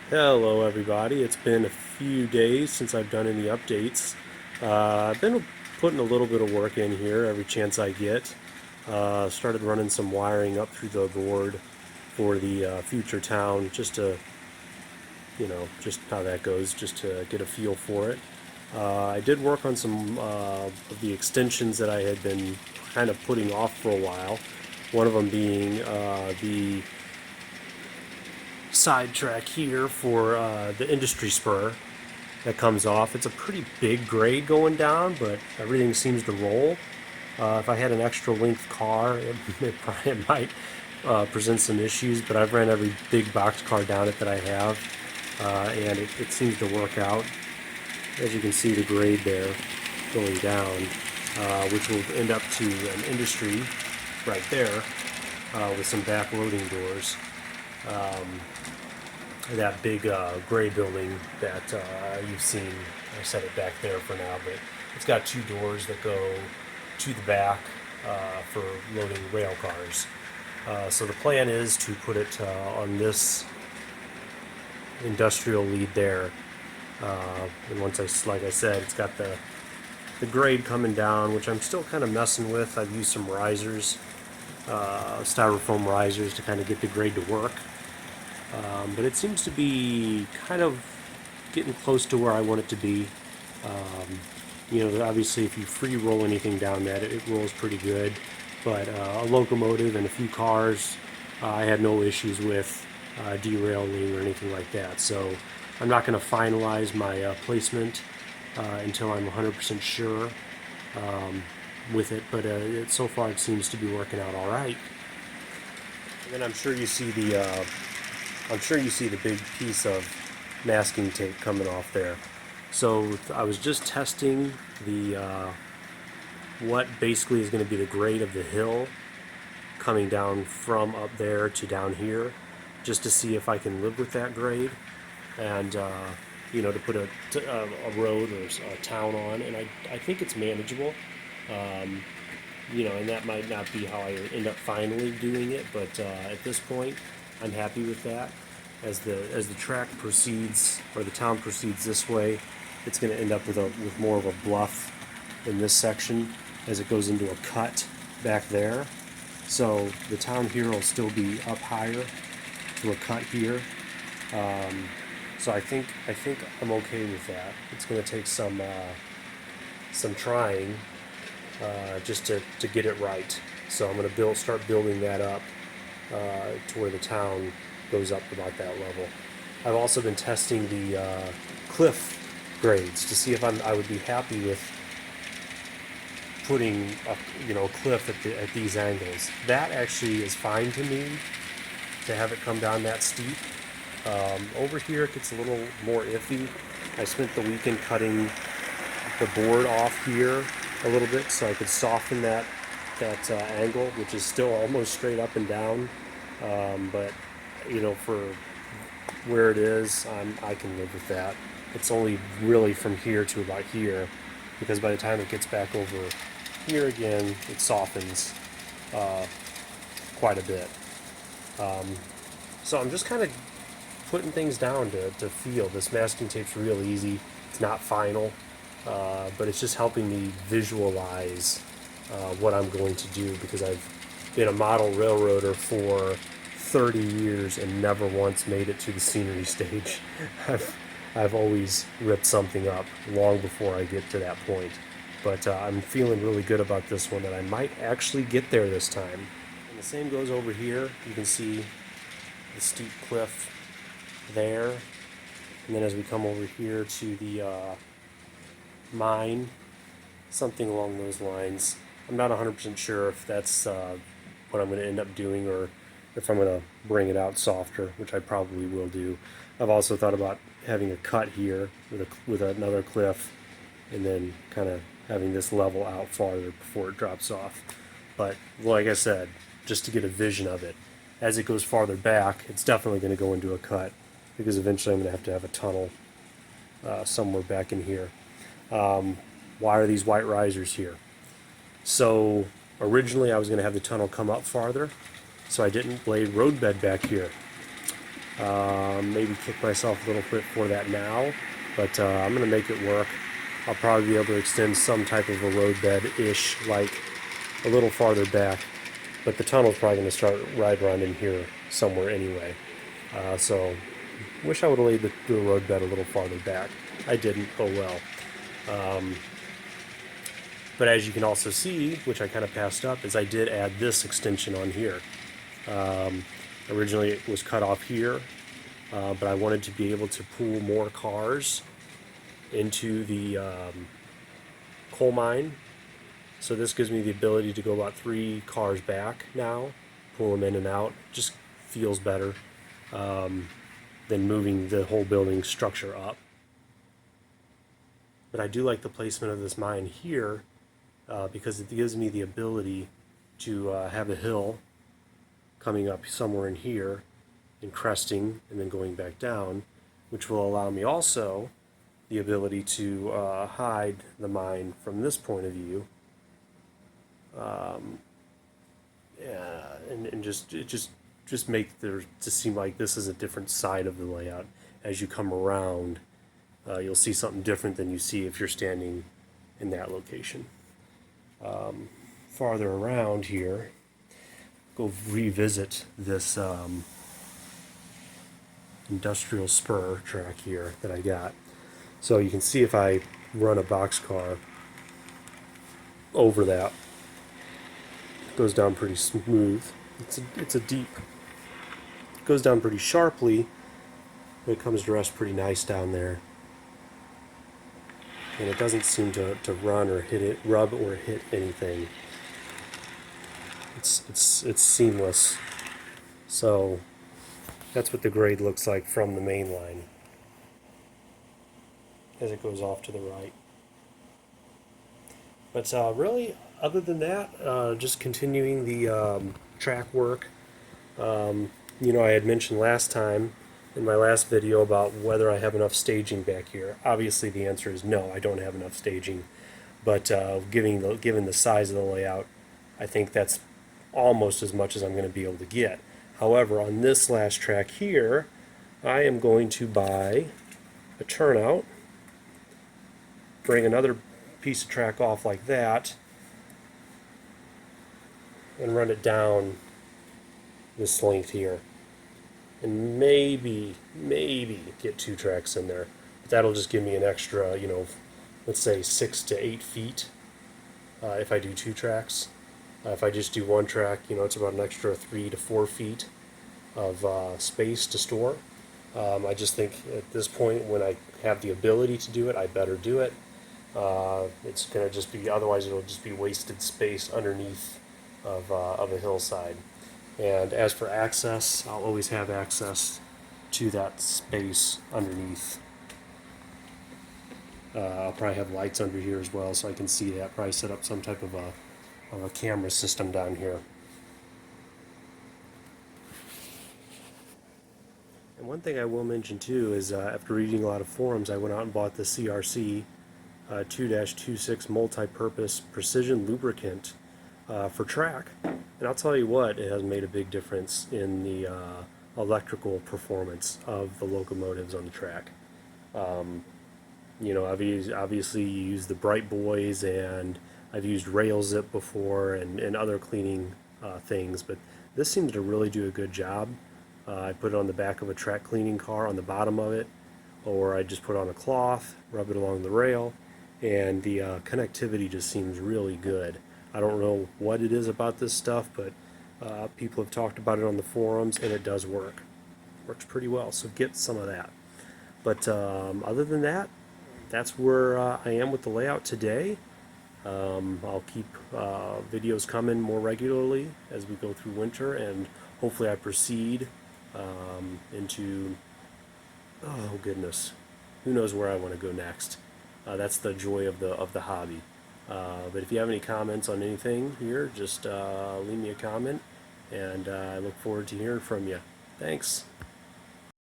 Hello everybody, it's been a few days since I've done any updates. I've been putting a little bit of work in here every chance I get. Started running some wiring up through the board for the future town, just to, just how that goes, just to get a feel for it. I did work on some of the extensions that I had been kind of putting off for a while. One of them being the sidetrack here for the industry spur that comes off. It's a pretty big grade going down, but everything seems to roll. If I had an extra length car, it might present some issues, but I've ran every big box car down it that I have, and it seems to work out. As you can see, the grade there going down, which will end up to an industry right there with some back loading doors. That big gray building that you've seen. I set it back there for now, but it's got two doors that go to the back for loading rail cars. So the plan is to put it on this industrial lead there. And once like I said, it's got the grade coming down, which I'm still kind of messing with. I've used some risers, styrofoam risers, to kind of get the grade to work. But it seems to be kind of getting close to where I want it to be. Obviously, if you free roll anything down that, it rolls pretty good. But a locomotive and a few cars, I had no issues with derailing or anything like that. So I'm not going to finalize my placement until I'm 100% sure with it. But so far, it seems to be working out all right. And then I'm sure you see the big piece of masking tape coming off there. So I was just testing the what basically is going to be the grade of the hill coming down from up there to down here, just to see if I can live with that grade, and to put a road or a town on, and I think it's manageable. And that might not be how I end up finally doing it, but at this point, I'm happy with that. As the track proceeds, or the town proceeds this way, it's going to end up with more of a bluff in this section as it goes into a cut back there. So the town here will still be up higher to a cut here. So I think I'm okay with that. It's going to take some trying just to get it right. So I'm going to start building that up to where the town goes up about that level. I've also been testing the cliff grades to see if I would be happy with putting a cliff at these angles. That actually is fine to me, to have it come down that steep. Over here it gets a little more iffy. I spent the weekend cutting the board off here a little bit so I could soften that angle, which is still almost straight up and down. But for where it is, I can live with that. It's only really from here to about here, because by the time it gets back over here again, it softens quite a bit. So I'm just kind of putting things down to feel. This masking tape's real easy. It's not final, but it's just helping me visualize what I'm going to do, because I've been a model railroader for 30 years and never once made it to the scenery stage. I've always ripped something up long before I get to that point. But I'm feeling really good about this one, that I might actually get there this time. And the same goes over here. You can see the steep cliff there. And then as we come over here to the mine, something along those lines. I'm not 100% sure if that's what I'm going to end up doing, or if I'm going to bring it out softer, which I probably will do. I've also thought about having a cut here with another cliff, and then kind of having this level out farther before it drops off. But like I said, just to get a vision of it, as it goes farther back, it's definitely going to go into a cut, because eventually I'm going to have a tunnel somewhere back in here. Why are these white risers here? So originally I was going to have the tunnel come up farther, so I didn't lay roadbed back here. Maybe kick myself a little bit for that now, but I'm going to make it work. I'll probably be able to extend some type of a roadbed-ish, like a little farther back, but the tunnel's probably going to start right around in here somewhere anyway. So, wish I would have laid the roadbed a little farther back. I didn't. Oh well. But as you can also see, which I kind of passed up, is I did add this extension on here. Originally it was cut off here, but I wanted to be able to pull more cars into the coal mine. So this gives me the ability to go about 3 cars back now, pull them in and out. Just feels better than moving the whole building structure up. But I do like the placement of this mine here because it gives me the ability to have a hill coming up somewhere in here and cresting and then going back down, which will allow me also the ability to hide the mine from this point of view. And just make there to seem like this is a different side of the layout. As you come around, you'll see something different than you see if you're standing in that location. Farther around here, go revisit this industrial spur track here that I got. So you can see if I run a boxcar over that, it goes down pretty smooth. It's a deep. It goes down pretty sharply, but it comes to rest pretty nice down there. And it doesn't seem to run or rub or hit anything. It's seamless. So that's what the grade looks like from the main line as it goes off to the right. But really, other than that, just continuing the track work. I had mentioned last time in my last video about whether I have enough staging back here. Obviously, the answer is no, I don't have enough staging. But given the size of the layout, I think that's almost as much as I'm going to be able to get. However, on this last track here, I am going to buy a turnout, bring another piece of track off like that, and run it down this length here. And maybe get 2 tracks in there. But that'll just give me an extra, let's say 6 to 8 feet if I do 2 tracks. If I just do 1 track, it's about an extra 3 to 4 feet of space to store. I just think at this point, when I have the ability to do it, I better do it. It's going to just be, otherwise it'll just be wasted space underneath of a hillside. And as for access, I'll always have access to that space underneath. I'll probably have lights under here as well, so I can see that. Probably set up some type of a camera system down here. And one thing I will mention too is after reading a lot of forums, I went out and bought the CRC 2-26 multi-purpose precision lubricant for track. And I'll tell you what, it has made a big difference in the electrical performance of the locomotives on the track. Obviously you use the Bright Boys, and I've used Rail Zip before and other cleaning things, but this seems to really do a good job. I put it on the back of a track cleaning car on the bottom of it, or I just put on a cloth, rub it along the rail, and the connectivity just seems really good. I don't know what it is about this stuff, but people have talked about it on the forums, and it does work. Works pretty well, so get some of that. But other than that, that's where I am with the layout today. I'll keep videos coming more regularly as we go through winter, and hopefully I proceed into, oh goodness, who knows where I want to go next. That's the joy of the hobby. But if you have any comments on anything here, just leave me a comment, and I look forward to hearing from you. Thanks.